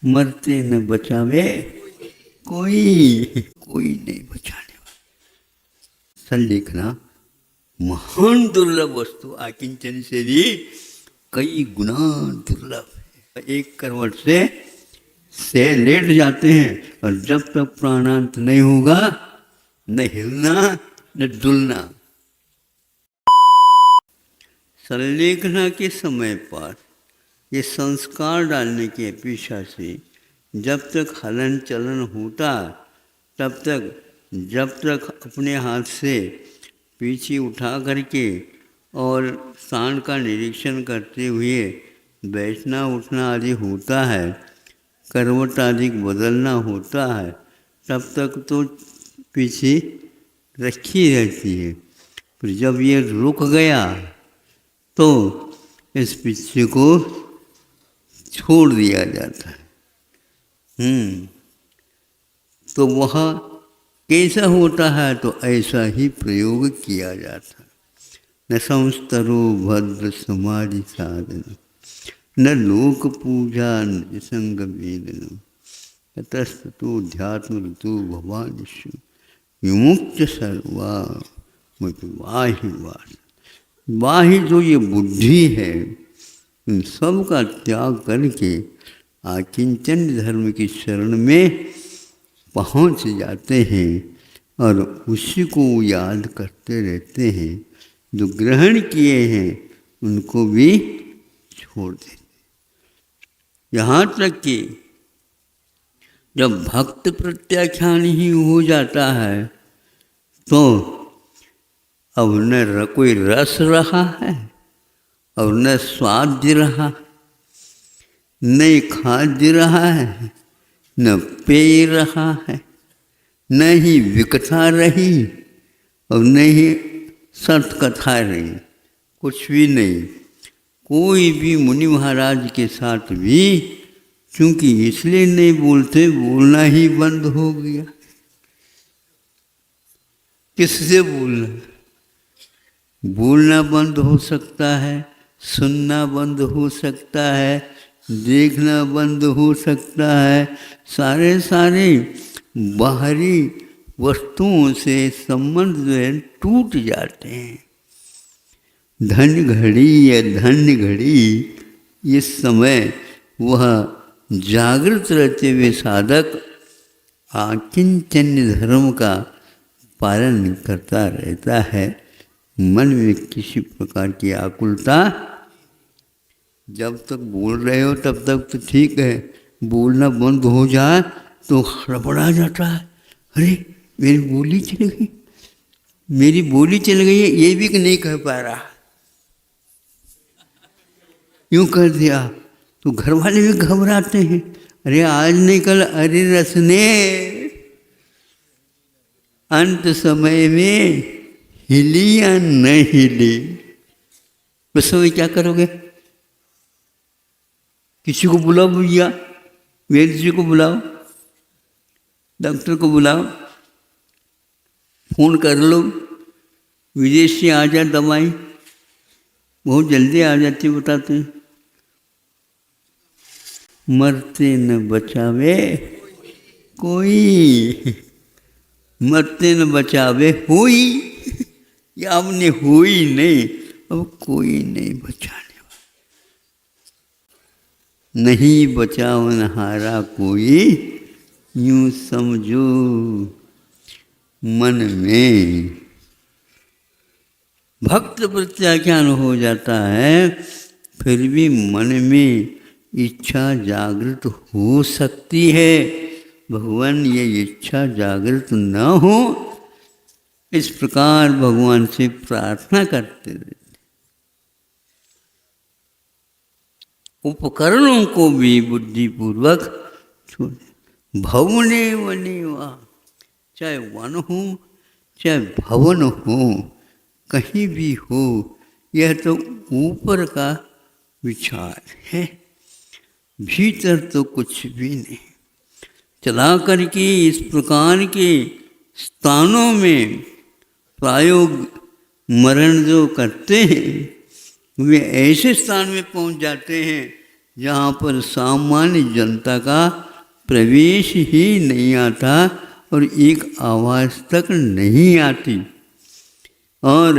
मरते न बचावे कोई, कोई नहीं बचाने वाला। संलेखना महान दुर्लभ वस्तु, आकिंचन से भी कई गुना दुर्लभ है। एक करवट से लेट जाते हैं और जब तक प्राणांत नहीं होगा न हिलना न डुलना। संलेखना के समय पर ये संस्कार डालने की अपेक्षा से जब तक हलन चलन होता तब तक, जब तक अपने हाथ से पीछे उठा करके और स्थान का निरीक्षण करते हुए बैठना उठना आदि होता है, करवट आदि बदलना होता है, तब तक तो पीछे रखी रहती है। फिर जब ये रुक गया तो इस पीछे को छोड़ दिया जाता है। तो वह कैसा होता है? तो ऐसा ही प्रयोग किया जाता है। न संस्तरो भद्र समाधि साधन, न लोक पूजा न संग वेदन, ततस्ततो ध्यात्म ऋतु भवानिषु विमुक्त सर्वा वाहि वास। वाहि जो ये बुद्धि है, इन सब का त्याग करके आकिंचन धर्म की शरण में पहुंच जाते हैं और उसी को याद करते रहते हैं। जो ग्रहण किए हैं उनको भी छोड़ देते। यहाँ तक कि जब भक्त प्रत्याख्यान ही हो जाता है तो अब न कोई रस रहा है और न स्वाद रहा, न खाद्य रहा है, न पेय रहा है, न ही विकथा रही और न ही सत्कथा रही, कुछ भी नहीं। कोई भी मुनि महाराज के साथ भी क्योंकि इसलिए नहीं बोलते, बोलना ही बंद हो गया। किससे बोलना? बोलना बंद हो सकता है, सुनना बंद हो सकता है, देखना बंद हो सकता है, सारे बाहरी वस्तुओं से संबंध जो है टूट जाते हैं। धन घड़ी या धन्य घड़ी, इस समय वह जागृत रहते हुए साधक आकिंचन्य धर्म का पालन करता रहता है। मन में किसी प्रकार की आकुलता, जब तक बोल रहे हो तब तक तो ठीक है, बोलना बंद हो जाए तो हड़बड़ा जाता है। अरे मेरी बोली चली गई, मेरी बोली चल गई है, ये भी नहीं कह पा रहा, यूँ कर दिया तो घर वाले भी घबराते हैं। अरे आज नहीं कल, अरे रस ने अंत समय में हिली या न हिली, उस समय क्या करोगे? किसी को बुलाओ, भैया वैद्य जी को बुलाओ, डॉक्टर को बुलाओ, फोन कर लो, विदेश से आ जाए दवाई, बहुत जल्दी आ जाती बताते हैं। मरते न बचावे कोई, मरते न बचावे हुई, या आपने हुई नहीं, अब कोई नहीं बचाने वाला। नहीं बचावनहारा कोई, यूँ समझो मन में। भक्त प्रत्याख्यान हो जाता है, फिर भी मन में इच्छा जागृत हो सकती है। भगवान ये इच्छा जागृत न हो, इस प्रकार भगवान से प्रार्थना करते रहते। उपकरणों को भी बुद्धिपूर्वक छोड़े। भवने वने वा, चाहे वन हो चाहे भवन हो, कहीं भी हो, यह तो ऊपर का विचार है, भीतर तो कुछ भी नहीं। चला करके इस प्रकार के स्थानों में प्रायोग मरण जो करते हैं, वे ऐसे स्थान में पहुंच जाते हैं जहाँ पर सामान्य जनता का प्रवेश ही नहीं आता और एक आवाज़ तक नहीं आती। और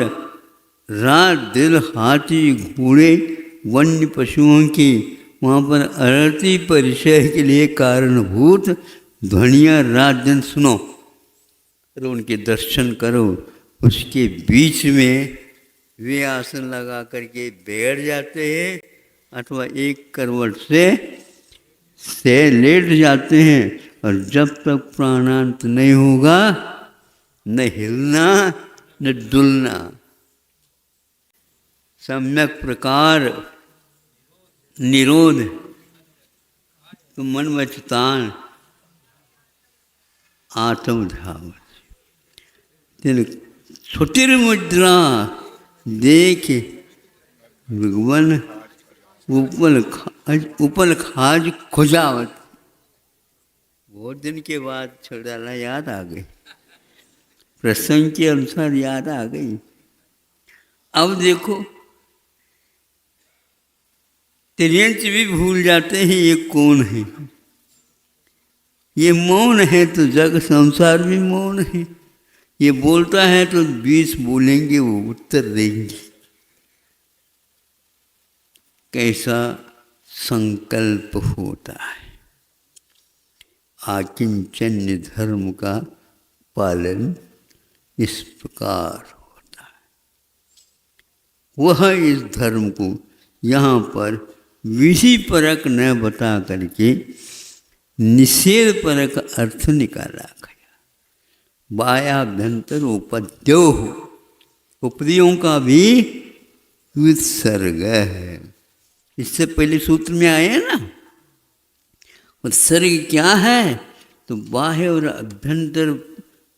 रात दिन हाथी घोड़े वन्य पशुओं की वहाँ पर आरती परिचय के लिए कारणभूत ध्वनियाँ रात दिन सुनो और उनके दर्शन करो। उसके बीच में वे आसन लगा करके बैठ जाते हैं अथवा एक करवट से लेट जाते हैं और जब तक प्राणांत नहीं होगा न हिलना न डुलना। सम्यक प्रकार निरोध तो मन वचतान आत्मधावत। छुटिर मुद्रा देख भगवान उपल खाज खुजावत। बहुत दिन के बाद छोड़ डाला, याद आ गई, प्रसंग के अनुसार याद आ गई। अब देखो त्रियंच भी भूल जाते हैं ये कौन है। ये मौन है तो जग संसार भी मौन है। ये बोलता है तो 20 बोलेंगे, वो उत्तर देंगे। कैसा संकल्प होता है। आकिंचन्य धर्म का पालन इस प्रकार होता है। वह इस धर्म को यहाँ पर विधि परक न बता करके निषेध परक अर्थ निकाला गया। बाह्याभ्यंतर उपद्यो, उपदियों का भी विसर्ग है। इससे पहले सूत्र में आए ना, उत्सर्ग क्या है तो बाह्य और अभ्यंतर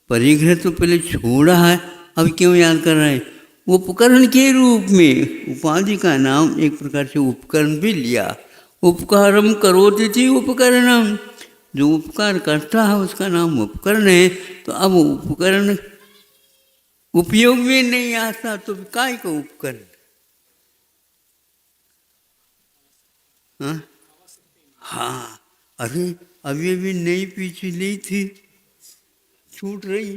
परिग्रह तो पहले छोड़ा है, अब क्यों याद कर रहे हैं। उपकरण के रूप में उपाधि का नाम एक प्रकार से उपकरण भी लिया। उपकारम करोति थी उपकरणम, जो उपकार करता है उसका नाम उपकरण है। तो अब उपकरण उपयोग में नहीं आता तो काय को उपकरण। हाँ, अरे अभी अभी नई पीछे ली थी, छूट रही।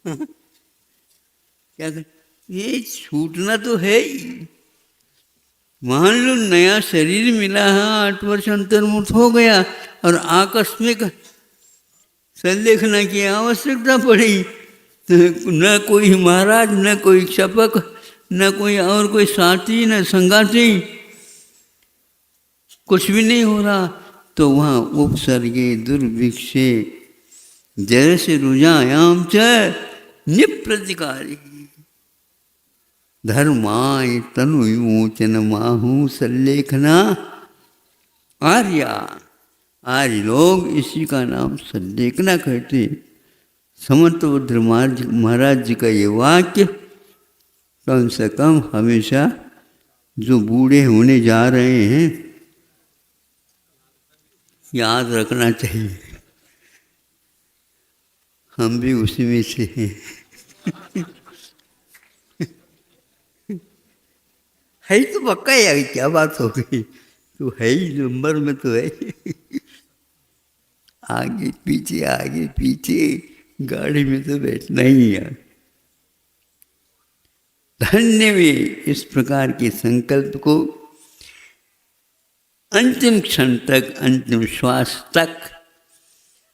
क्या कर? ये छूटना तो है ही। मान लो नया शरीर मिला है, 8 वर्ष अंतर्मुक्त हो गया और आकस्मिक संलेखना की आवश्यकता पड़ी तो न कोई महाराज, न कोई क्षपक, न कोई और कोई साथी, न संगाती, कुछ भी नहीं हो रहा। तो वहाँ उपसर्गे दुर्भिक्षे जैसे रुझायाम च निप्रतिकारी धर्माय तनु विमोचन माहू संलेखना आर्या। आर्य लोग इसी का नाम संलेखना कहते। समर्थ बुद्ध महाराज जी का ये वाक्य कम से कम हमेशा जो बूढ़े होने जा रहे हैं याद रखना चाहिए। हम भी उसी में से हैं। है तो पक्का है, क्या बात हो गई, तो है ही नंबर में तो है। आगे पीछे गाड़ी में तो बैठना ही है। धन्य वे इस प्रकार के संकल्प को अंतिम क्षण तक, अंतिम श्वास तक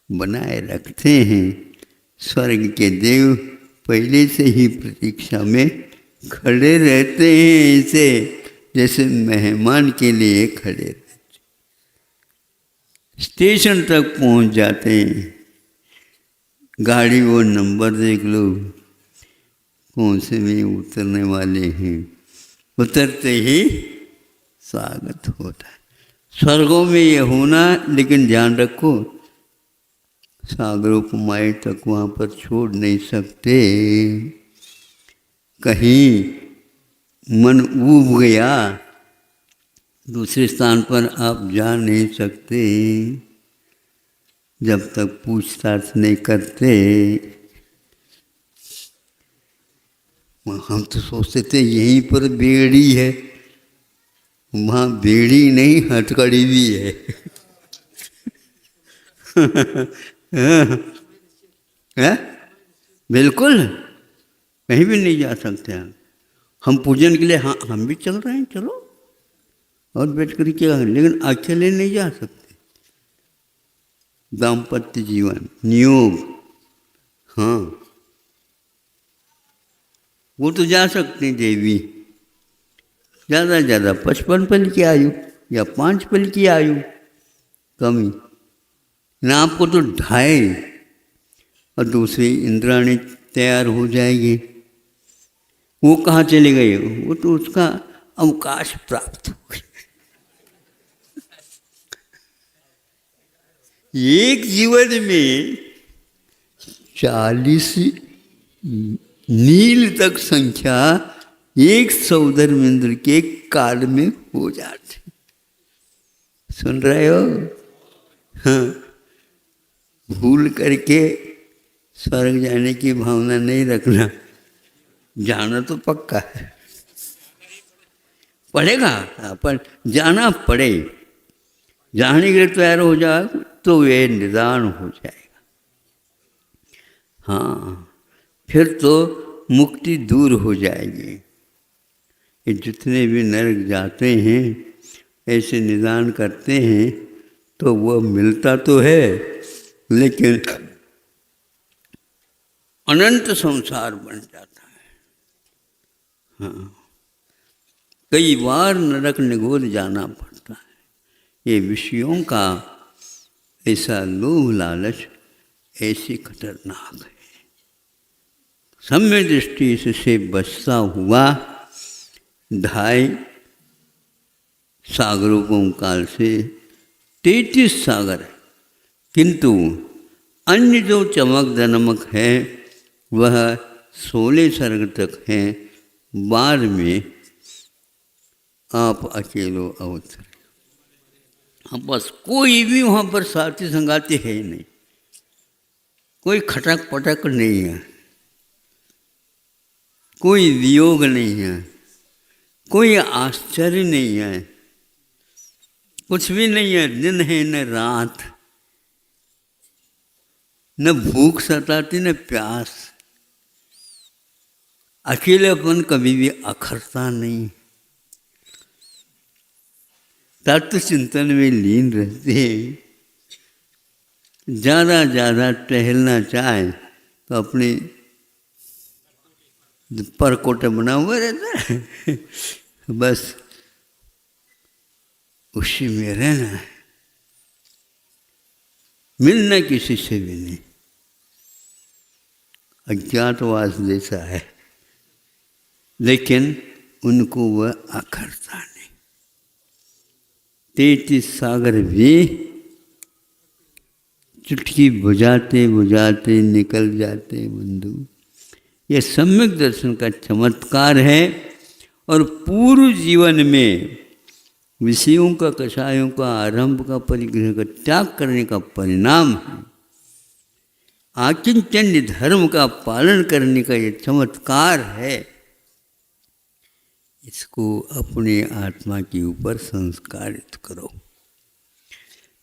बनाए रखते हैं। स्वर्ग के देव पहले से ही प्रतीक्षा में खड़े रहते हैं, ऐसे जैसे मेहमान के लिए खड़े रहते। स्टेशन तक पहुंच जाते हैं, गाड़ी वो नंबर देख लो कौन से में उतरने वाले हैं, उतरते ही स्वागत होता है। स्वर्गों में ये होना, लेकिन ध्यान रखो सागरोपमाई तक वहाँ पर छोड़ नहीं सकते। कहीं मन ऊब गया दूसरे स्थान पर आप जा नहीं सकते जब तक पूछताछ नहीं करते। हम तो सोचते थे यहीं पर बेड़ी है, वहाँ बीड़ी नहीं हथकड़ी भी है। है? बिल्कुल कहीं भी नहीं जा सकते हम पूजन के लिए। हाँ हम भी चल रहे हैं, चलो और बैठ कर क्या, लेकिन अकेले नहीं जा सकते। दाम्पत्य जीवन नियोग, हाँ वो तो जा सकते हैं देवी, ज़्यादा से ज़्यादा 55 पल की आयु या 5 पल की आयु कमी ना, आपको तो 2.5 और दूसरी इंद्राणी तैयार हो जाएगी। वो कहाँ चले गए? वो तो उसका अवकाश प्राप्त हो गया। एक जीवन में 40 नील तक संख्या एक सौधर्मेंद्र के काल में हो जाती। सुन रहे हो? हाँ, भूल करके स्वर्ग जाने की भावना नहीं रखना, जाना तो पक्का है, पड़ेगा, पर जाना पड़े, जाने के लिए तैयार हो जाए तो वे निदान हो जाएगा। हाँ, फिर तो मुक्ति दूर हो जाएगी। ये जितने भी नरक जाते हैं ऐसे निदान करते हैं तो वो मिलता तो है, लेकिन अनंत संसार बन जाता है। हाँ, कई बार नरक निगोद जाना पड़ता है। ये विषयों का ऐसा लोभ लालच ऐसी खतरनाक है। सम्य दृष्टि से बचता हुआ 2.5 सागरों काल से 33 सागर है, किंतु अन्य जो चमक दमक है वह 16 सर्ग तक है। बाद में आप अकेलो अवतरे। हाँ, बस कोई भी वहाँ पर साथी संगाती है ही नहीं, कोई खटक पटक नहीं है, कोई वियोग नहीं है, कोई आश्चर्य नहीं है, कुछ भी नहीं है। दिन है न रात, न भूख सताती न प्यास, अकेलेपन कभी भी अखरता नहीं, तत्व चिंतन में लीन रहते हैं। ज़्यादा ज़्यादा टहलना चाहे तो अपने परकोटे बना हुआ रहता है, बस उसी में रहना है, मिलना किसी से भी नहीं। अज्ञातवास जैसा है, लेकिन उनको वह अखरता नहीं। 33 सागर भी चुटकी बुझाते बुझाते निकल जाते बंधु। यह सम्यक दर्शन का चमत्कार है और पूर्व जीवन में विषयों का कषायों का आरंभ का परिग्रह का त्याग करने का परिणाम है। आकिंचन्य धर्म का पालन करने का ये चमत्कार है। इसको अपने आत्मा के ऊपर संस्कारित करो।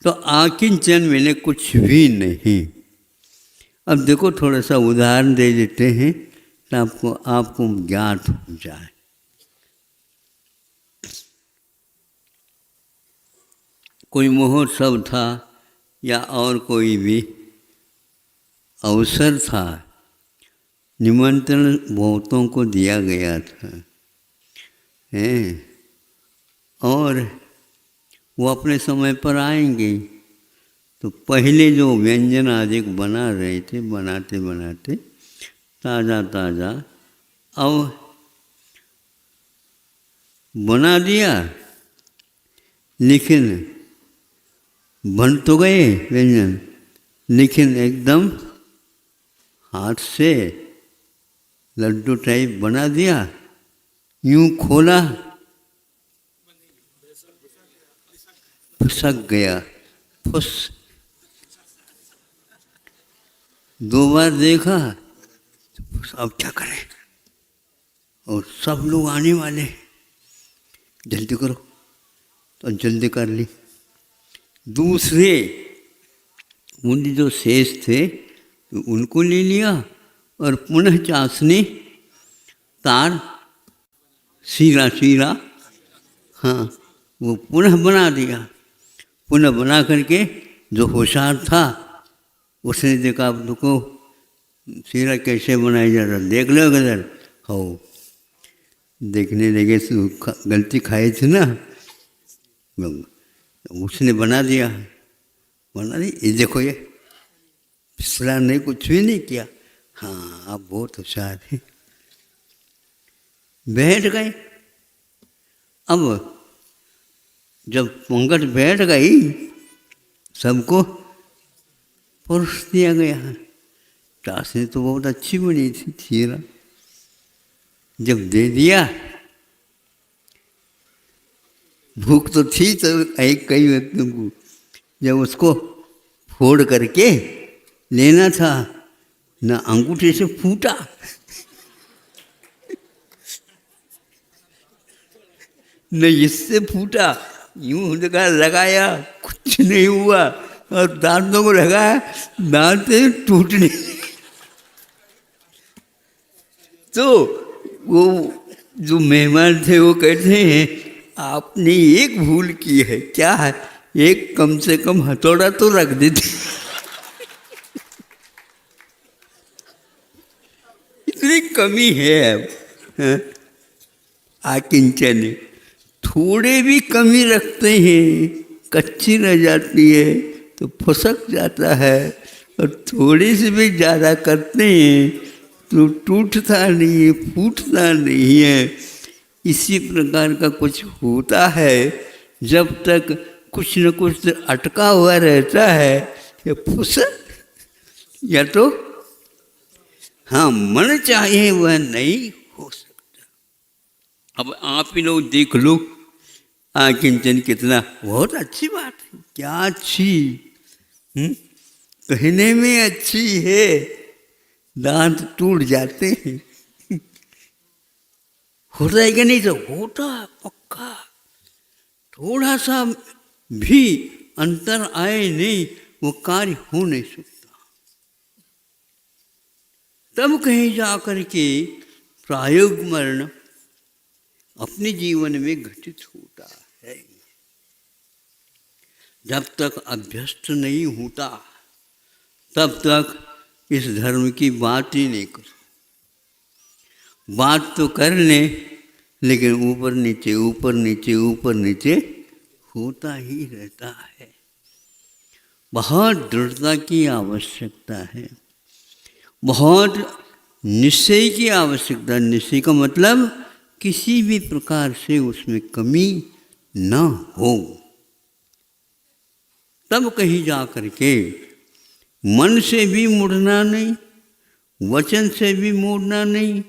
तो आकिंचन मैंने कुछ भी नहीं। अब देखो थोड़ा सा उदाहरण दे देते हैं तो आपको ज्ञात हो जाए। कोई महोत्सव था या और कोई भी अवसर था, निमंत्रण बहुतों को दिया गया था, और वो अपने समय पर आएंगे। तो पहले जो व्यंजन आदि बना रहे थे, बनाते बनाते ताज़ा ताज़ा अब बना दिया, लेकिन बन तो गए व्यंजन, लेकिन एकदम हाथ से लड्डू टाइप बना दिया, यूं खोला फुसक गया, फुस। 2 बार देखा तो अब क्या करें, और सब लोग आने वाले, जल्दी करो और जल्दी कर ली। दूसरे मुंडी जो शेष थे तो उनको ले लिया और पुनः चाशनी तार सीरा सीरा, हाँ, वो पुनः बना दिया। पुनः बना करके जो होशियार था उसने देखा, अब रुको सीरा कैसे बनाया जा रहा, देख लो गदर। हो देखने लगे तो गलती खाई थी ना, उसने बना दिया। ये देखो, ये फिसला नहीं, कुछ भी नहीं किया। हाँ, आप बहुत होशियार हैं। बैठ गए। अब जब पंगत बैठ गई, सबको परोस दिया गया। चाशनी तो बहुत अच्छी बनी थी सीरा। जब दे दिया, भूख तो थी तो कई व्यक्तियों को, जब उसको फोड़ करके लेना था, ना अंगूठे से फूटा, न इससे फूटा, यूं लगाया, कुछ नहीं हुआ, और दांतों को लगाया, दांत टूटने। तो वो जो मेहमान थे वो कहते हैं, आपने एक भूल की है। क्या है? एक कम से कम हथौड़ा तो रख देते। इतनी कमी है अब। आकिंचन थोड़े भी कमी रखते हैं, कच्ची रह जाती है तो फसक जाता है, और थोड़ी से भी ज़्यादा करते हैं तो टूटता नहीं है, फूटता नहीं है। इसी प्रकार का कुछ होता है। जब तक कुछ न कुछ अटका हुआ रहता है, या फुसक, या तो हाँ मन चाहिए वह नहीं हो सकता। अब आप ही लोग देख लो, आकिंचन कितना बहुत अच्छी बात है। क्या अच्छी, कहने में अच्छी है, दांत टूट जाते हैं। होता है कि नहीं? तो होता पक्का। थोड़ा सा भी अंतर आए नहीं, वो कार्य हो नहीं सकता। तब कहीं जाकर के प्रायोग मरण अपने जीवन में घटित होता है। जब तक अभ्यस्त नहीं होता, तब तक इस धर्म की बात ही नहीं करो। बात तो कर ले, लेकिन ऊपर नीचे ऊपर नीचे ऊपर नीचे होता ही रहता है। बहुत दृढ़ता की आवश्यकता है, बहुत निश्चय की आवश्यकता। निश्चय का मतलब किसी भी प्रकार से उसमें कमी न हो। तब कहीं जा कर के मन से भी मुड़ना नहीं, वचन से भी मुड़ना नहीं,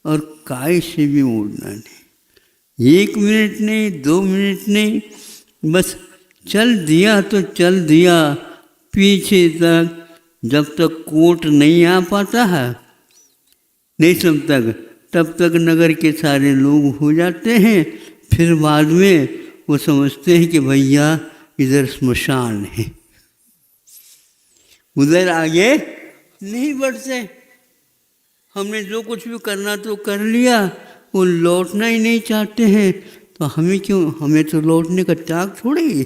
और काय से भी मुड़ना नहीं। 1 मिनट नहीं, 2 मिनट नहीं, बस चल दिया तो चल दिया। पीछे तक जब तक कोर्ट नहीं आ पाता है, नहीं तब तक नगर के सारे लोग हो जाते हैं। फिर बाद में वो समझते हैं कि भैया इधर स्मशान है, उधर आगे नहीं बढ़ते। हमने जो कुछ भी करना तो कर लिया, वो लौटना ही नहीं चाहते हैं, तो हमें क्यों, हमें तो लौटने का त्याग थोड़े ही,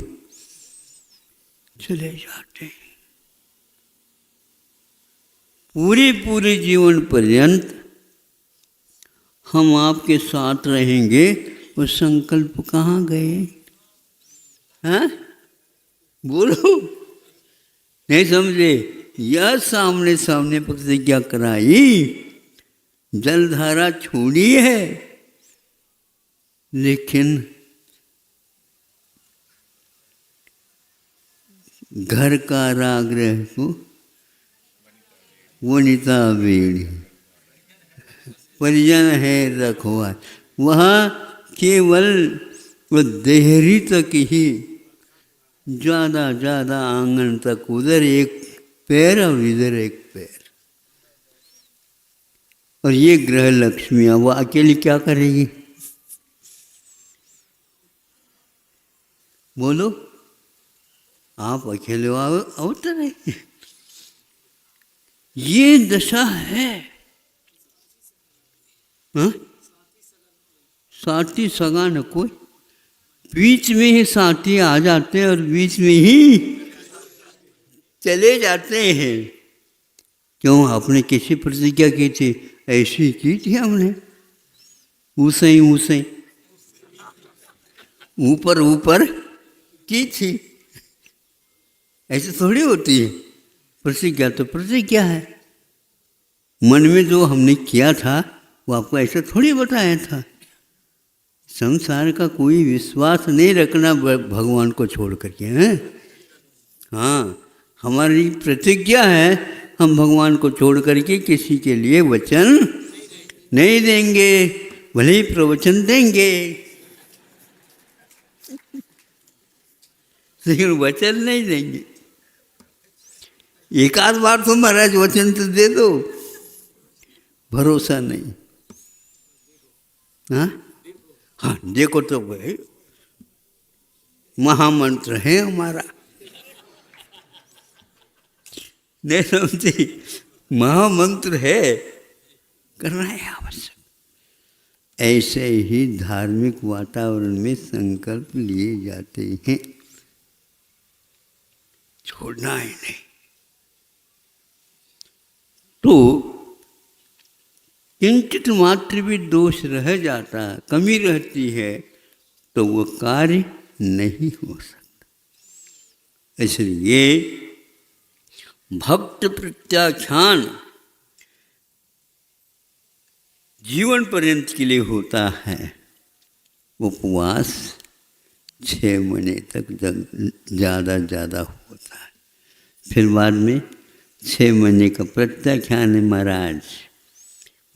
चले जाते हैं। पूरे जीवन पर्यंत हम आपके साथ रहेंगे, वो संकल्प कहाँ गए? हाँ बोलो, नहीं समझे? यह सामने सामने प्रतिज्ञा कराई, जलधारा छोड़ी है, लेकिन घर का राग्रह को वनिता बेड़ी, परिजन है रखवा। वहाँ केवल वो देहरी तक ही, ज़्यादा आंगन तक, उधर एक पैर और इधर एक पैर। और ये ग्रह लक्ष्मियाँ वो अकेली क्या करेगी? बोलो, आप अकेले अवतर है। ये दशा है। हाँ? साथी सगा न कोई, बीच में ही साथी आ जाते हैं और बीच में ही चले जाते हैं। क्यों? आपने कैसी प्रतिज्ञा की थी? ऐसी की थी हमने, ऊसे ऊपर ऊपर की थी। ऐसे थोड़ी होती है प्रतिज्ञा, तो प्रतिज्ञा है। मन में जो हमने किया था वो आपको ऐसे थोड़ी बताया था। संसार का कोई विश्वास नहीं रखना भगवान को छोड़ करके, हैं? हाँ, हमारी प्रतिज्ञा है, हम भगवान को छोड़ करके किसी के लिए वचन नहीं देंगे, भले ही प्रवचन देंगे लेकिन वचन नहीं देंगे। एक आध बार तो महाराज वचन तो दे दो, भरोसा नहीं। हाँ हाँ, देखो तो भाई महामंत्र है हमारा, नहीं समझे? महामंत्र है, करना है आवश्यक। ऐसे ही धार्मिक वातावरण में संकल्प लिए जाते हैं, छोड़ना ही नहीं। तो किंचित मात्र भी दोष रह जाता, कमी रहती है, तो वो कार्य नहीं हो सकता। इसलिए भक्त प्रत्याख्यान जीवन पर्यंत के लिए होता है। उपवास 6 महीने तक ज़्यादा होता है, फिर बाद में 6 महीने का प्रत्याख्यान है। महाराज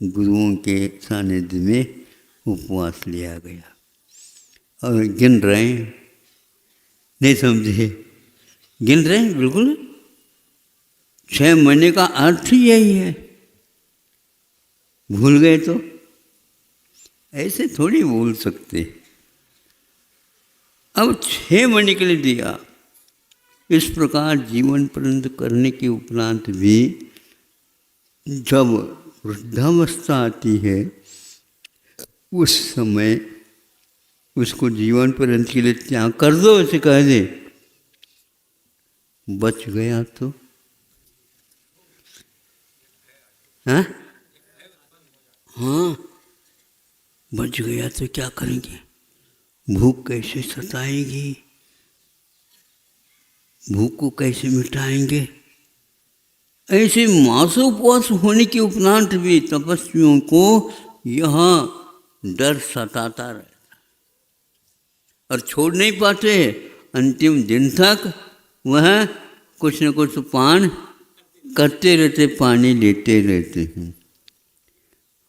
गुरुओं के सानिध्य में उपवास लिया गया और गिन रहे हैं, नहीं समझे? गिन रहे हैं बिल्कुल। 6 महीने का अर्थ ही यही है। भूल गए तो ऐसे थोड़ी बोल सकते। अब 6 महीने के लिए दिया। इस प्रकार जीवन पर्यंत करने के उपरांत भी जब वृद्धावस्था आती है, उस समय उसको जीवन पर्यंत के लिए त्याग कर दो, ऐसे कह दे, बच गया तो हाँ हाँ, बच गया तो क्या करेंगे? भूख कैसे सताएगी? भूख को कैसे मिटाएंगे? ऐसे मासोपवास होने के उपरांत भी तपस्वियों को यह डर सताता रहता और छोड़ नहीं पाते। अंतिम दिन तक वह कुछ न कुछ पान करते रहते, पानी लेते रहते हैं।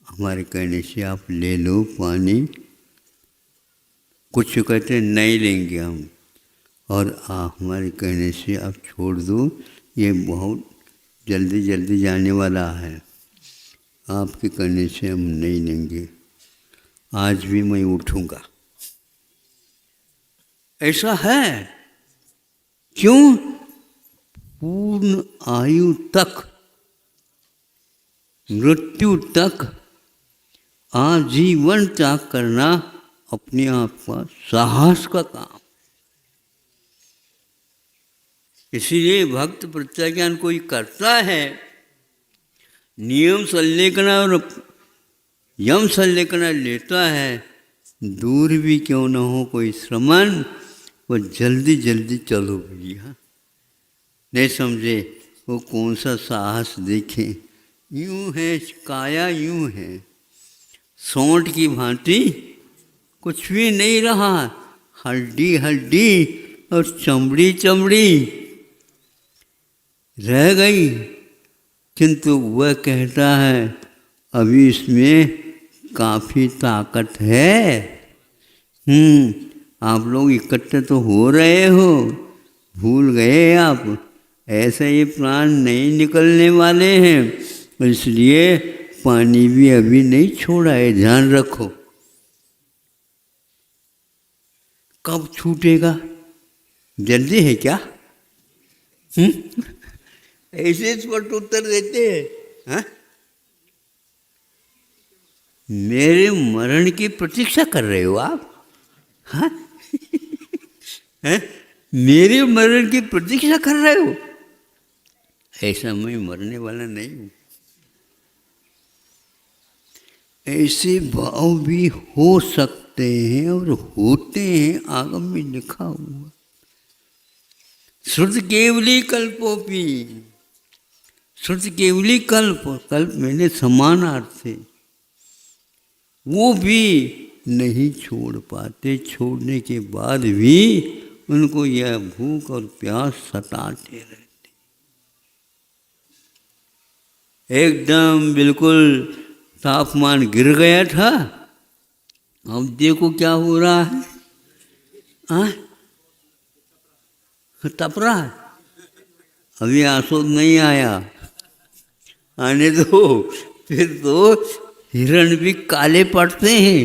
हमारे कहने से आप ले लो पानी, कुछ कहते नहीं लेंगे हम, और हमारे कहने से आप छोड़ दो, ये बहुत जल्दी जाने वाला है, आपके कहने से हम नहीं लेंगे, आज भी मैं उठूँगा। ऐसा है। क्यों? पूर्ण आयु तक, मृत्यु तक आजीवन त्याग करना अपने आप का साहस का काम। इसीलिए भक्त प्रत्याख्यान कोई करता है, नियम संलेखना और यम संलेखना लेता है, दूर भी क्यों न हो कोई श्रमण, वो जल्दी चलो भैया, नहीं समझे? वो कौन सा साहस देखे? यूं है काया, यूं है सोंठ की भांति, कुछ भी नहीं रहा, हड्डी और चमड़ी रह गई। किंतु वह कहता है अभी इसमें काफ़ी ताकत है। आप लोग इकट्ठे तो हो रहे हो, भूल गए आप, ऐसे ये प्राण नहीं निकलने वाले हैं, इसलिए पानी भी अभी नहीं छोड़ा है, ध्यान रखो। कब छूटेगा? जल्दी है क्या? ऐसे स्पष्ट उत्तर देते हैं। हाँ? मेरे मरण की प्रतीक्षा कर रहे हो आप? हाँ? हैं? मेरे मरण की प्रतीक्षा कर रहे हो? ऐसा मैं मरने वाला नहीं हूँ। ऐसे भाव भी हो सकते हैं और होते हैं, आगम में लिखा हुआ। श्रुत केवली कल्पोपी, श्रुत केवली कल्प, कल्प मैंने समानार्थ है, वो भी नहीं छोड़ पाते। छोड़ने के बाद भी उनको यह भूख और प्यास सताते रहते। एकदम बिल्कुल तापमान गिर गया था, अब देखो क्या हो रहा है। तप रहा है। अभी आंसू नहीं आया, आने दो, फिर तो हिरण भी काले पड़ते हैं।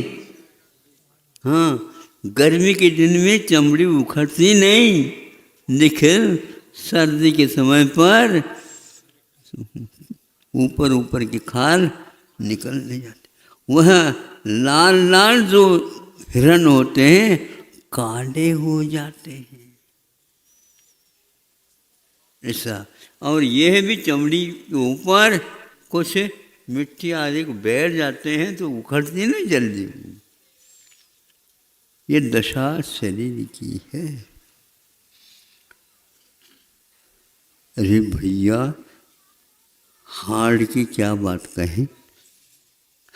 हाँ, गर्मी के दिन में चमड़ी उखड़ती नहीं, लेकिन सर्दी के समय पर ऊपर ऊपर की खाल निकल नहीं जाती। वह लाल लाल जो हिरण होते हैं काले हो जाते हैं, ऐसा। और यह भी चमड़ी के ऊपर कुछ मिट्टी आदि को बैठ जाते हैं तो उखड़ती नहीं जल्दी। ये दशा शरीर की है। अरे भैया, हार्ड की क्या बात कहें,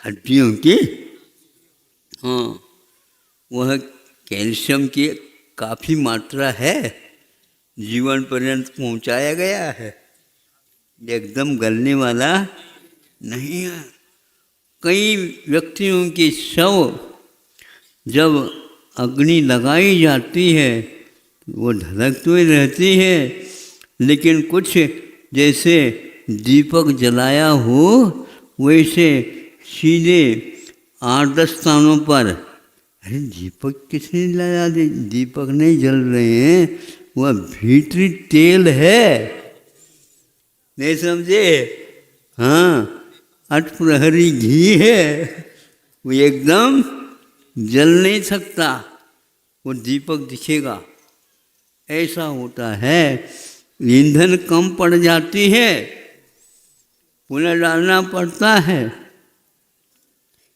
हड्डियों की। हाँ, वह कैल्शियम की काफ़ी मात्रा है, जीवन पर्यंत पहुंचाया गया है, एकदम गलने वाला नहीं है। कई व्यक्तियों की शव जब अग्नि लगाई जाती है वो ढलक तो ही रहती है, लेकिन कुछ जैसे दीपक जलाया हो वैसे सीधे 8-10 स्थानों पर, अरे दीपक किसने जलाया? दीपक नहीं जल रहे हैं, वह भीतरी तेल है, नहीं समझे? हाँ, अठप्रहरी घी है, वो एकदम जल नहीं सकता, वो दीपक दिखेगा। ऐसा होता है, ईंधन कम पड़ जाती है, पुनः डालना पड़ता है।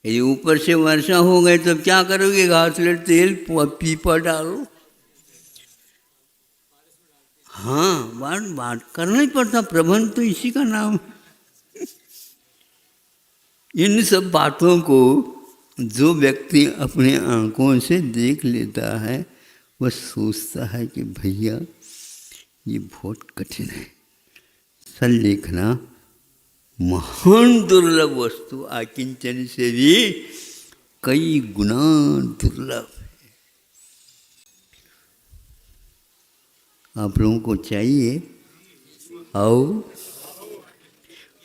यदि ऊपर से वर्षा हो गई तो क्या करोगे? घासलेट तेल पीपा डालो। हाँ, बात करना ही पड़ता, प्रबंध तो इसी का नाम। इन सब बातों को जो व्यक्ति अपने आंखों से देख लेता है वह सोचता है कि भैया ये बहुत कठिन है। संलेखना महान दुर्लभ वस्तु, आकिंचन से भी कई गुना दुर्लभ है। आप लोगों को चाहिए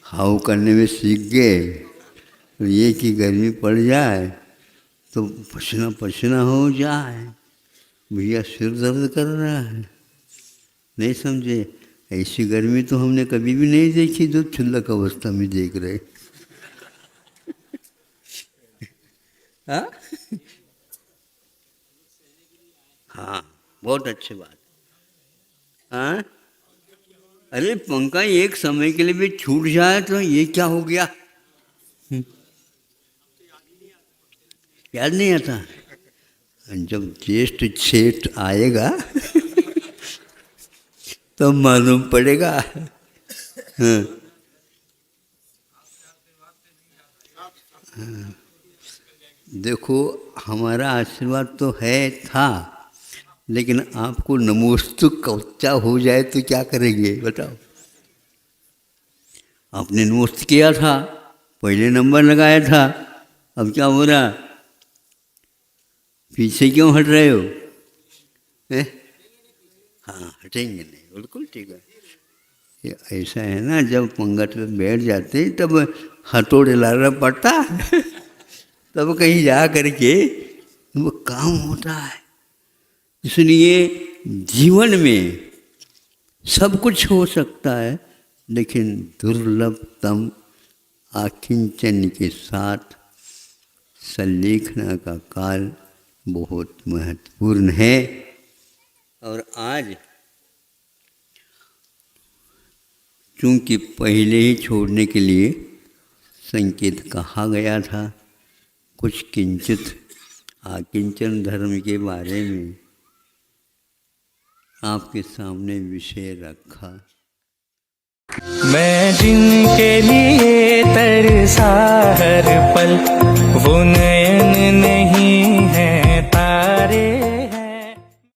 हाउ करने में सीख गए, तो ये कि गर्मी पड़ जाए तो पसीना पसीना हो जाए, भैया सिर दर्द कर रहा है, नहीं समझे? ऐसी गर्मी तो हमने कभी भी नहीं देखी जो क्षुल्लक अवस्था में देख रहे। हाँ, बहुत अच्छी बात। हाँ, अरे पंखा एक समय के लिए भी छूट जाए तो ये क्या हो गया? याद नहीं आता। जब ज्येष्ठ छेठ आएगा तो मालूम पड़ेगा। हाँ। देखो, हमारा आशीर्वाद तो है था, लेकिन आपको नमोस्तु कच्चा हो जाए तो क्या करेंगे बताओ? आपने नमोस्त किया था, पहले नंबर लगाया था, अब क्या हो रहा? पीछे क्यों हट रहे हो? हाँ, हटेंगे नहीं, बिल्कुल ठीक है। ये ऐसा है ना, जब पंगत में बैठ जाते तब हथौड़े लाना पड़ता तब कहीं जा करके वो काम होता है। इसलिए जीवन में सब कुछ हो सकता है, लेकिन दुर्लभतम आकिंचन के साथ संलेखना का काल बहुत महत्वपूर्ण है। और आज चूँकि पहले ही छोड़ने के लिए संकेत कहा गया था, कुछ किंचित आकिंचन धर्म के बारे में आपके सामने विषय रखा। मैं जिनके लिए तरसा हर पल